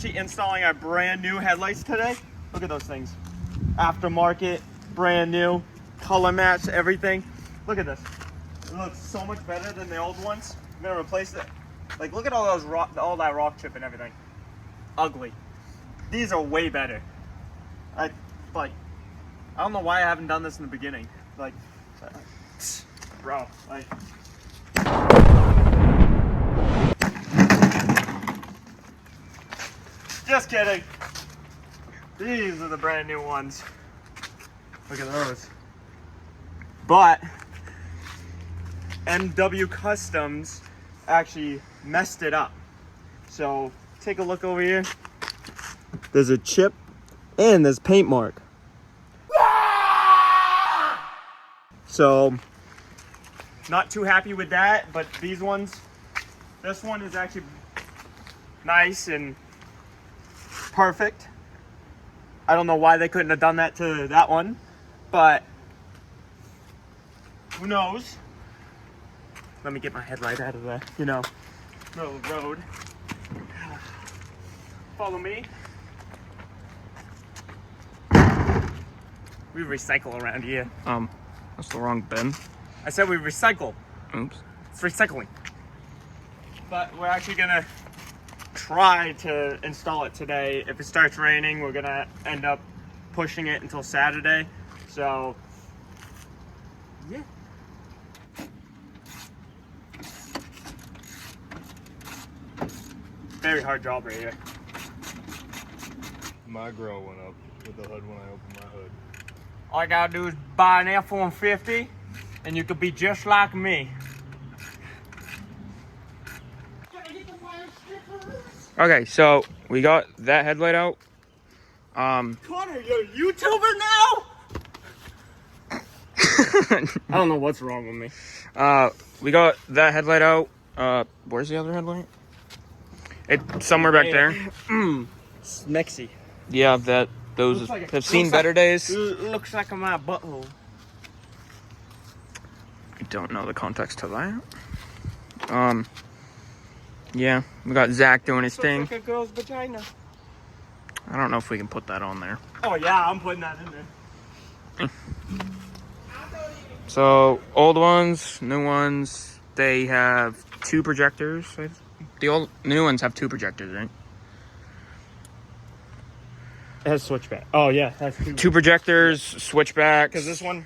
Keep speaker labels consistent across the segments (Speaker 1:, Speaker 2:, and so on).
Speaker 1: actually installing our brand new headlights today. Look at those things. Aftermarket, brand new, color match, everything. Look at this. It looks so much better than the old ones. I'm gonna replace it. Like, look at all those all that rock chip and everything. Ugly. These are way better. I don't know why I haven't done this in the beginning. Like, bro, like. Just kidding. These are the brand new ones. Look at those. But MWcustoms actually messed it up. So take a look over here. There's a chip and there's paint mark. So not too happy with that, but these ones, this one is actually nice and perfect. I don't know why they couldn't have done that to that one, but who knows? Let me get my headlight out of the, middle of the road. Follow me. We recycle around here.
Speaker 2: That's the wrong bin.
Speaker 1: I said we recycle.
Speaker 2: Oops.
Speaker 1: It's recycling. But we're actually gonna try to install it today. If it starts raining, we're gonna end up pushing it until Saturday. So, yeah. Very hard job right here.
Speaker 3: My grill went up with the hood when I opened my hood.
Speaker 1: All I gotta do is buy an F-150 and you could be just like me.
Speaker 2: Okay, so we got that headlight out.
Speaker 1: Connor, you're a YouTuber now? I don't know what's wrong with me.
Speaker 2: We got that headlight out. Where's the other headlight? It's somewhere back there.
Speaker 1: It's Mexi.
Speaker 2: Yeah, those have seen better days.
Speaker 1: Looks like my butthole.
Speaker 2: I don't know the context to that. Yeah, we got Zach doing his thing.
Speaker 1: Looks like a girl's vagina.
Speaker 2: I don't know if we can put that on there.
Speaker 1: Oh yeah, I'm putting that in there.
Speaker 2: So, old ones, new ones, they have 2 projectors. The new ones have 2 projectors, right?
Speaker 1: It has switchback. Oh yeah, it has 2.
Speaker 2: 2 projectors, switchbacks.
Speaker 1: Because this one,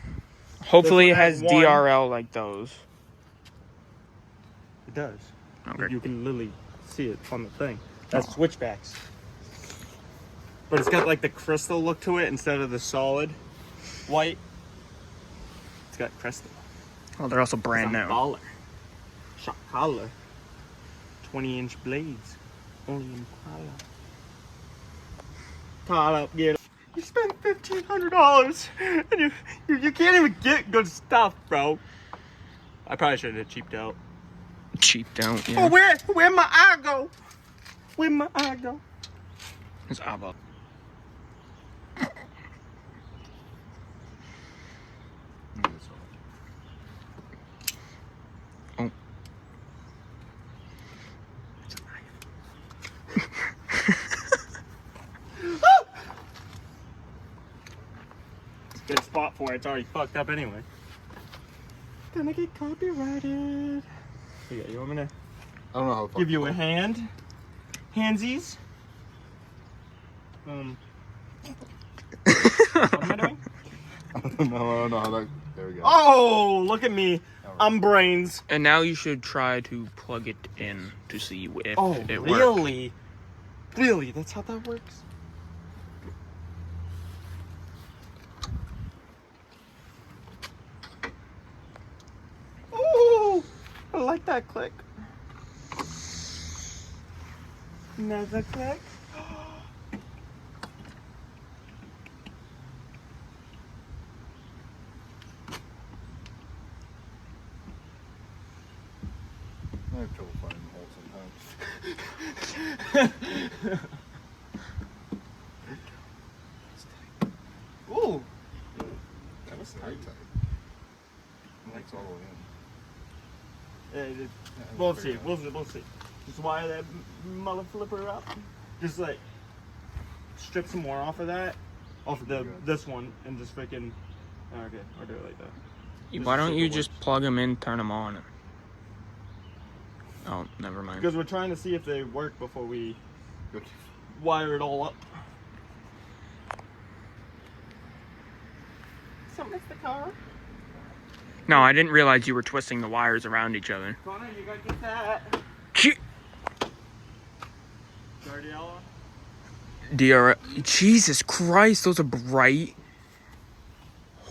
Speaker 2: hopefully it
Speaker 1: has
Speaker 2: has
Speaker 1: one.
Speaker 2: DRL like those.
Speaker 1: it does.
Speaker 2: Okay.
Speaker 1: You can literally see it on the thing. That's switchbacks. But it's got like the crystal look to it instead of the solid white. It's got crystal.
Speaker 2: Oh, they're also brand new.
Speaker 1: Baller. Shot collar. 20-inch blades. Only in Pile up, get it. You spent $1,500 and you can't even get good stuff, bro. I probably should have cheaped out.
Speaker 2: Cheaped out, yeah.
Speaker 1: Oh, where my eye go? Where my eye go?
Speaker 2: It's Abba. Oh.
Speaker 1: It's a knife. It's a good spot for it. It's already fucked up anyway. Gonna get copyrighted. Yeah, you want me to
Speaker 3: I don't know how.
Speaker 1: give you a hand? Handsies? What am I doing?
Speaker 3: I don't know how that. There we go.
Speaker 1: Oh, look at me. I'm brains.
Speaker 2: And now you should try to plug it in to see if it works.
Speaker 1: Really? Really? That's how that works? Ooh, I like that click. Another click.
Speaker 3: I have trouble finding holes sometimes.
Speaker 1: Ooh. That was
Speaker 3: Very
Speaker 1: tight.
Speaker 3: tight. It's all the way in.
Speaker 1: We'll see. We'll see. Just wire that mother flipper up. Just like strip some more off of that, off of this one, and just freaking. Okay, I'll do it like that.
Speaker 2: Why don't you just plug them in, turn them on? Oh, never mind.
Speaker 1: Because we're trying to see if they work before we wire it all up. Something's the car.
Speaker 2: No, I didn't realize you were twisting the wires around each other.
Speaker 1: Connor, you gotta get that. Guardiola.
Speaker 2: Jesus Christ, those are bright.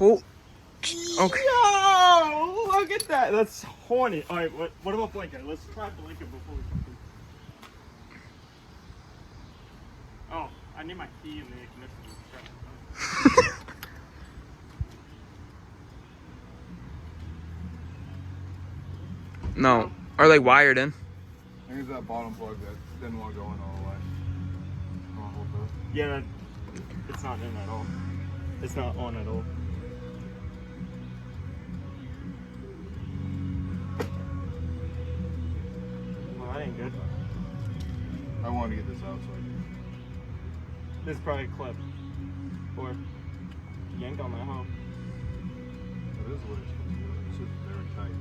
Speaker 2: Oh. Okay.
Speaker 1: Yo, look at that. That's horny. All right, what about blinker? Let's try blinker before we complete. Oh, I need my key in the ignition.
Speaker 2: No. Are they wired in?
Speaker 3: I think it's that bottom plug that didn't want to go in all the way.
Speaker 1: Yeah, it's not in at all. It's not on at all. Well, that ain't good.
Speaker 3: I wanted to get this out so I can.
Speaker 1: This is probably a clip. Or yank on that, huh?
Speaker 3: It is what it's supposed to do. It's just very tight.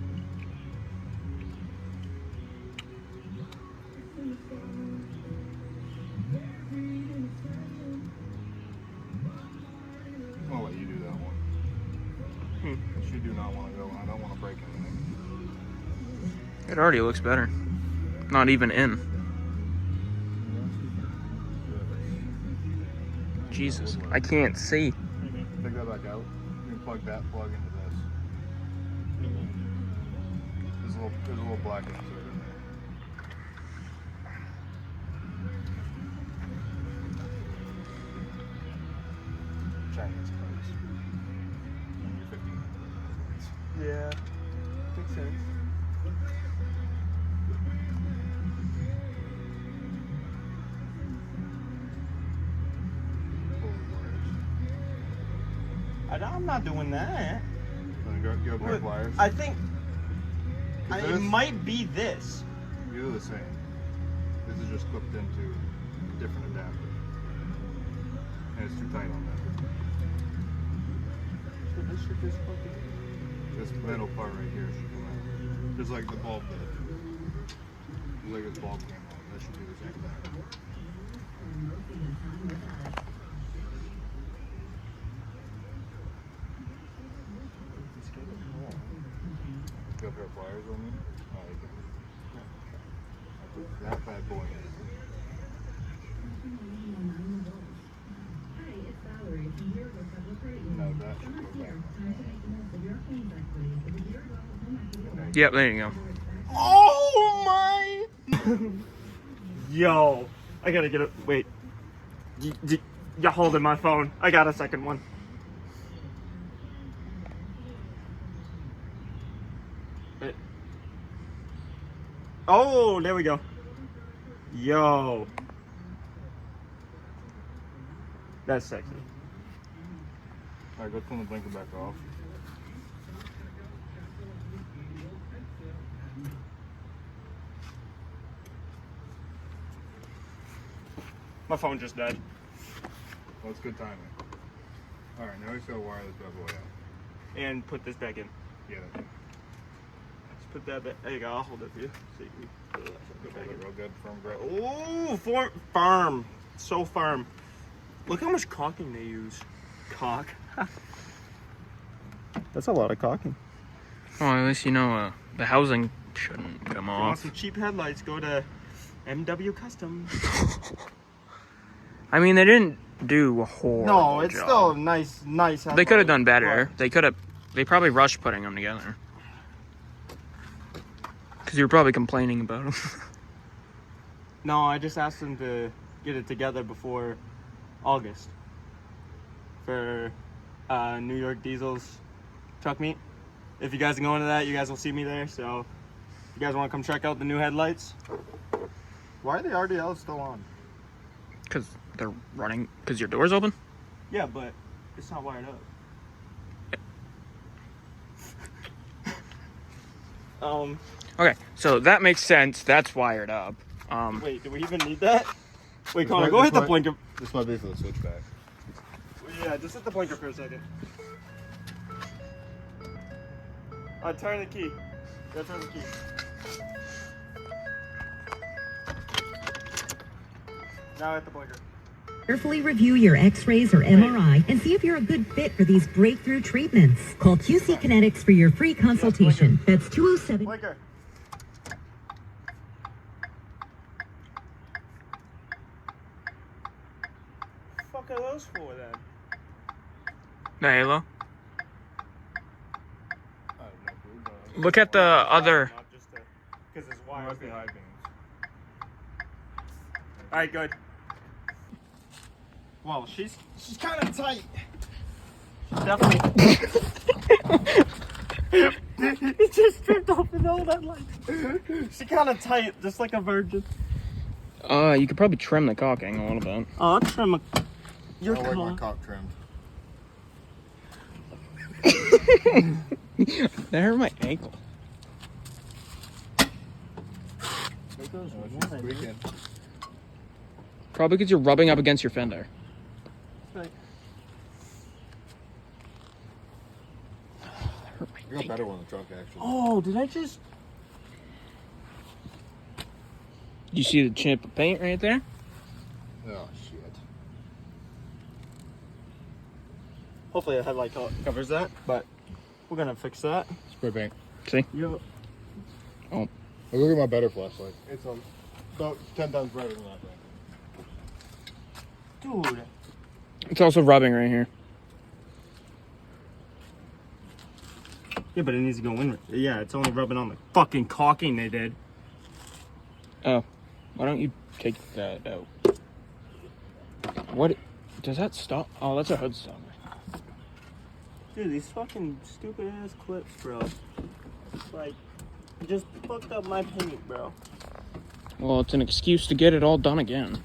Speaker 3: I'll let you do that one. You do not want to go, and I don't want to break anything.
Speaker 2: It already looks better. Not even in. Jesus, I can't see.
Speaker 3: Take that back out. You can plug that plug into this. There's a little black insert in there. Chinese cards. Only 15 minutes.
Speaker 1: Yeah, makes sense. I'm not doing that.
Speaker 3: Go black wires.
Speaker 1: I think it
Speaker 3: this-
Speaker 1: might be this.
Speaker 3: You're the same. This is just clipped into a different adapter. And it's too tight on that.
Speaker 1: So this should just fucking.
Speaker 3: This metal part right here should come out. Just like the bulb did. Just like this bulb came out. That should do the same thing. Got a pair of pliers on me? Oh, you can. I put that bad boy in. No, that should go back.
Speaker 2: Yep, there you go.
Speaker 1: Oh my! Yo, I gotta get it. Wait, you're holding my phone. I got a second one. Wait. Oh, there we go. Yo, that's sexy.
Speaker 3: Alright, go turn the blinker back off.
Speaker 1: My phone just died.
Speaker 3: Well, it's good timing. Alright, now we just gotta wire this bad boy out.
Speaker 1: And put this back in.
Speaker 3: Yeah,
Speaker 1: Just put that back. There you go. I'll hold it for you. So you can put it back in.
Speaker 3: real good, firm grip.
Speaker 1: Ooh, firm. So firm. Look how much caulking they use. Caulk. That's a lot of caulking.
Speaker 2: Well, at least you know the housing shouldn't come
Speaker 1: If you want
Speaker 2: off.
Speaker 1: some cheap headlights, go to MWcustoms.
Speaker 2: I mean, they didn't do a horrible
Speaker 1: No, it's
Speaker 2: job.
Speaker 1: still nice headlight.
Speaker 2: They could have done better. They probably rushed putting them together. Because you were probably complaining about them.
Speaker 1: No, I just asked them to get it together before August for New York Diesel's truck meet. If you guys are going to that, you guys will see me there. So, if you guys want to come check out the new headlights. Why are the RDLs still on?
Speaker 2: Because they're running. Because your door's open?
Speaker 1: Yeah, but it's not wired up.
Speaker 2: Okay, so that makes sense. That's wired up.
Speaker 1: Wait, do we even need that? Wait, Connor, go hit the blinker.
Speaker 3: This might be for the switchback.
Speaker 1: Yeah, just hit the blinker for a second. Turn the key. Yeah, turn the key. Now hit the blinker.
Speaker 4: Carefully review your x-rays or MRI and see if you're a good fit for these breakthrough treatments. Call QC Kinetics for your free consultation. That's 207.
Speaker 1: Blinker. What the fuck are those for then?
Speaker 2: The halo.
Speaker 3: I have no clue, but
Speaker 2: Look at the other.
Speaker 1: Not just because there's
Speaker 3: it
Speaker 1: wires.
Speaker 3: might be high beams.
Speaker 1: Alright, good. Well, she's kind of tight. Definitely. It just stripped open all that light. She's kind of tight, just like a virgin.
Speaker 2: You could probably trim the caulking a little bit.
Speaker 1: Oh, I'll trim your
Speaker 3: I like my
Speaker 1: car.
Speaker 3: cock trimmed.
Speaker 2: That hurt my ankle.
Speaker 3: Oh, she's squeaking.
Speaker 2: Probably because you're rubbing up against your fender.
Speaker 1: Right.
Speaker 2: Hurt my
Speaker 3: You got better one in the truck, actually.
Speaker 1: Oh, did I just?
Speaker 2: You see the chip of paint right there?
Speaker 3: Oh, shit.
Speaker 1: Hopefully the headlight covers that, but we're gonna fix that.
Speaker 3: Spray paint.
Speaker 2: See?
Speaker 1: Yo.
Speaker 3: Oh, look at my better flashlight. It's about 10 times brighter than that thing.
Speaker 1: Dude.
Speaker 2: It's also rubbing right here.
Speaker 1: Yeah, but it needs to go in. Yeah, it's only rubbing on the fucking caulking they did.
Speaker 2: Oh. Why don't you take that out? What? Does that stop? Oh, that's a hood stopper.
Speaker 1: Dude, these fucking stupid ass clips, bro. Like, just fucked up my paint, bro.
Speaker 2: Well, it's an excuse to get it all done again.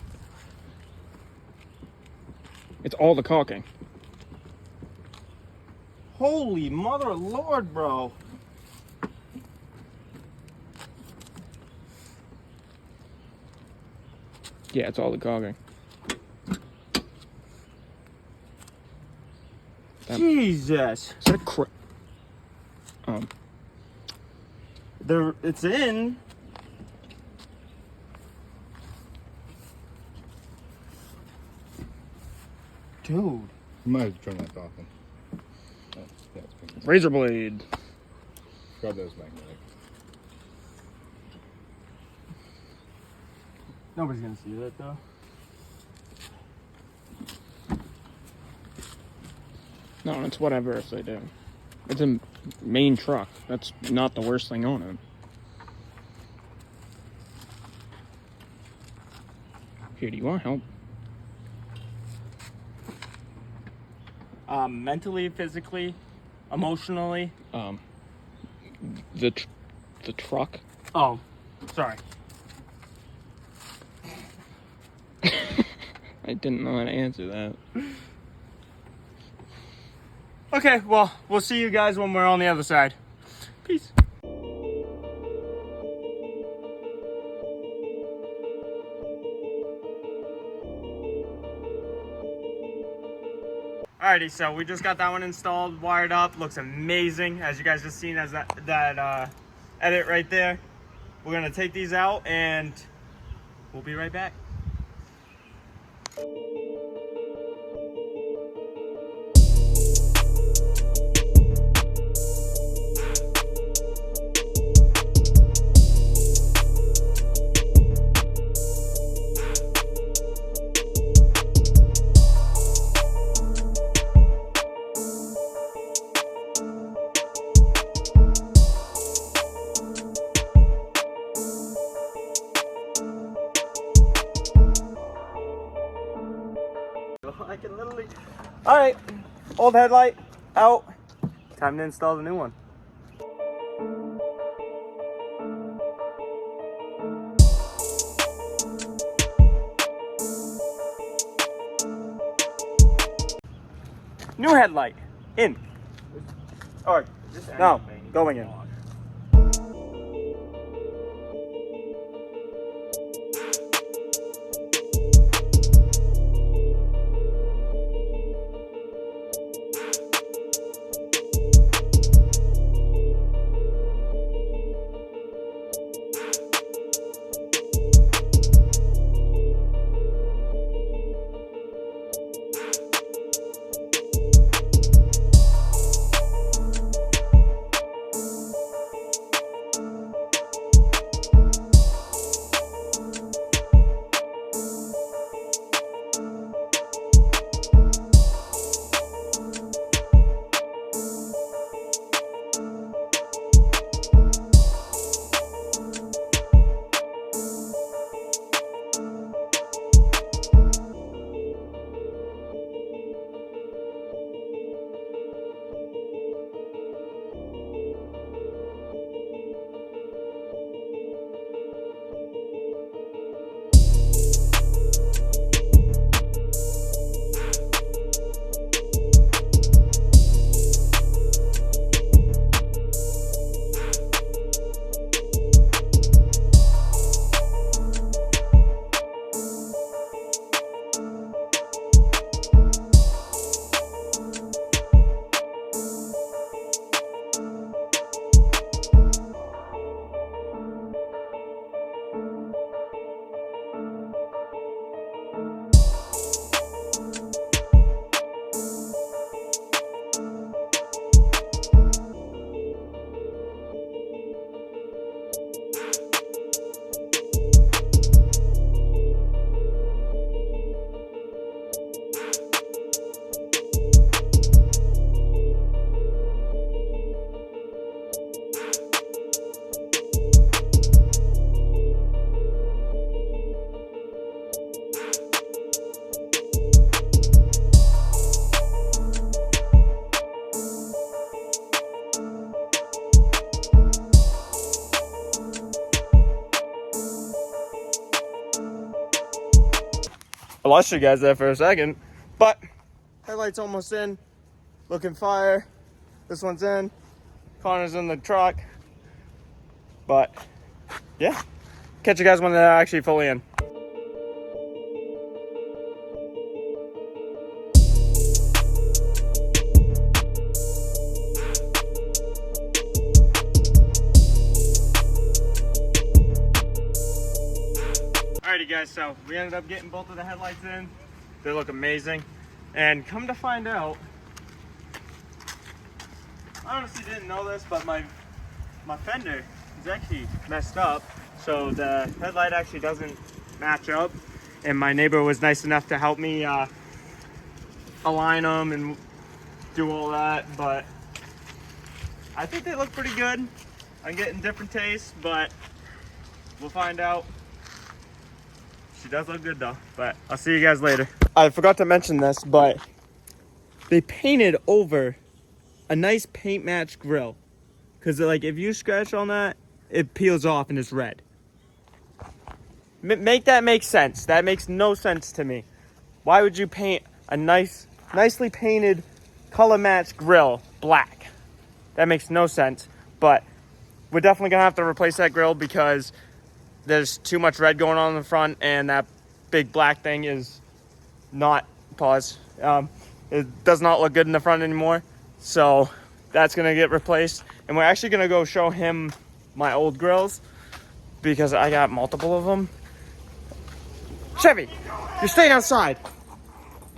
Speaker 2: It's all the caulking.
Speaker 1: Holy mother of lord, bro.
Speaker 2: Yeah, it's all the caulking.
Speaker 1: Jesus.
Speaker 2: Is that a
Speaker 1: It's in. Dude.
Speaker 3: You might have to turn that off. Oh, yeah, it's pink.
Speaker 2: razor blade.
Speaker 3: God, that was magnetic.
Speaker 1: Nobody's gonna see that though.
Speaker 2: No, it's whatever if they do. It's a main truck. That's not the worst thing on it. Here, do you want help?
Speaker 1: Mentally, physically, emotionally.
Speaker 2: The truck.
Speaker 1: Oh, sorry.
Speaker 2: I didn't know how to answer that.
Speaker 1: Okay, well, we'll see you guys when we're on the other side. Peace. Alrighty, so we just got that one installed, wired up. Looks amazing, as you guys just seen as that edit right there. We're gonna take these out and we'll be right back. I can literally. All right, old headlight out. Time to install the new one. New headlight in. Or no, going in. lost you guys there for a second. But headlight's almost in. Looking fire. This one's in. Connor's in the truck. But yeah, catch you guys when they're actually fully in. Alrighty guys, so we ended up getting both of the headlights in. They look amazing. And come to find out, I honestly didn't know this, but my fender is actually messed up. So the headlight actually doesn't match up. And my neighbor was nice enough to help me align them and do all that. But I think they look pretty good. I'm getting different tastes, but we'll find out. She does look good though, but I'll see you guys later. I forgot to mention this, but they painted over a nice paint match grill. Cause like if you scratch on that, it peels off and it's red. Make that make sense. That makes no sense to me. Why would you paint a nicely painted color match grill black? That makes no sense. But we're definitely gonna have to replace that grill because there's too much red going on in the front, and that big black thing is not, it does not look good in the front anymore. So that's gonna get replaced. And we're actually gonna go show him my old grills because I got multiple of them. Chevy, you're staying outside.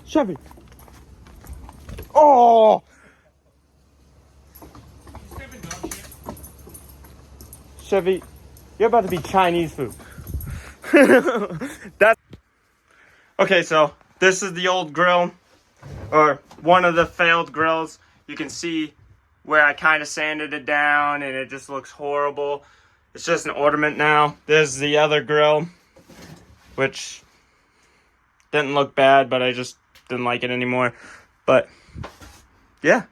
Speaker 1: Chevy. Oh! Chevy, you're about to be Chinese food. That's okay. So this is the old grill, or one of the failed grills. You can see where I kind of sanded it down, and it just looks horrible. It's just an ornament now. There's the other grill, which didn't look bad, but I just didn't like it anymore. But yeah,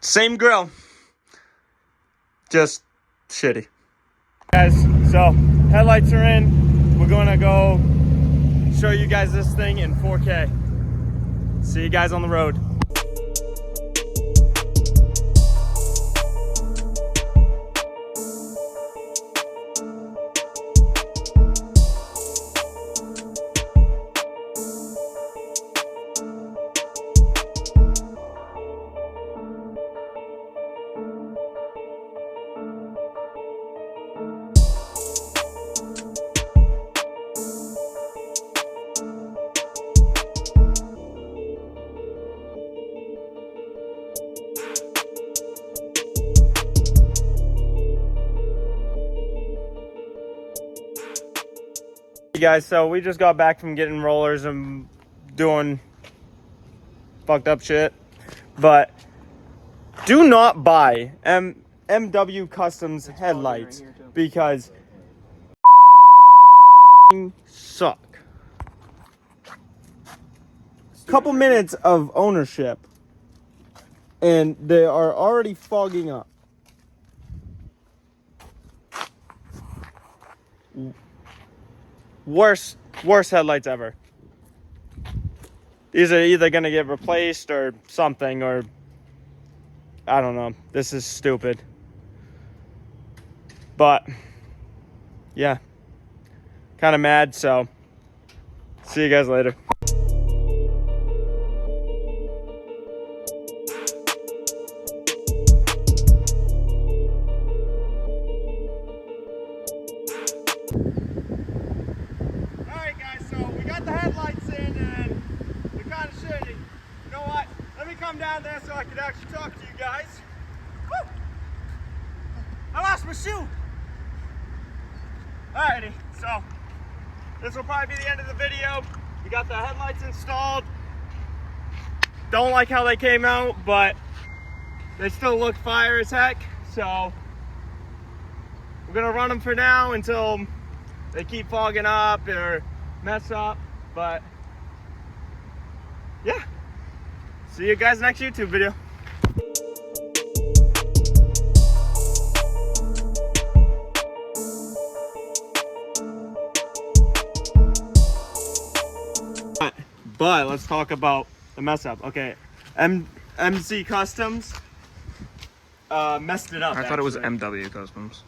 Speaker 1: same grill. Just shitty. Guys, so headlights are in. We're gonna go show you guys this thing in 4K. See you guys on the road. Guys, so we just got back from getting rollers and doing fucked up shit, but do not buy MWcustoms headlights because suck. Couple minutes of ownership and they are already fogging up. Worst headlights ever. These are either gonna get replaced or something, or I don't know. This is stupid. But yeah, kind of mad. So see you guys later. Down there so I could actually talk to you guys. Woo! I lost my shoe. Alrighty, so this will probably be the end of the video. We got the headlights installed. Don't like how they came out, but they still look fire as heck. So we're gonna run them for now until they keep fogging up or mess up. But yeah. See you guys next YouTube video. But let's talk about the mess up. Okay, MC Customs messed it up.
Speaker 2: I thought it was
Speaker 1: actually.
Speaker 2: MW Customs.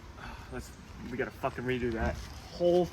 Speaker 1: We gotta fucking redo that whole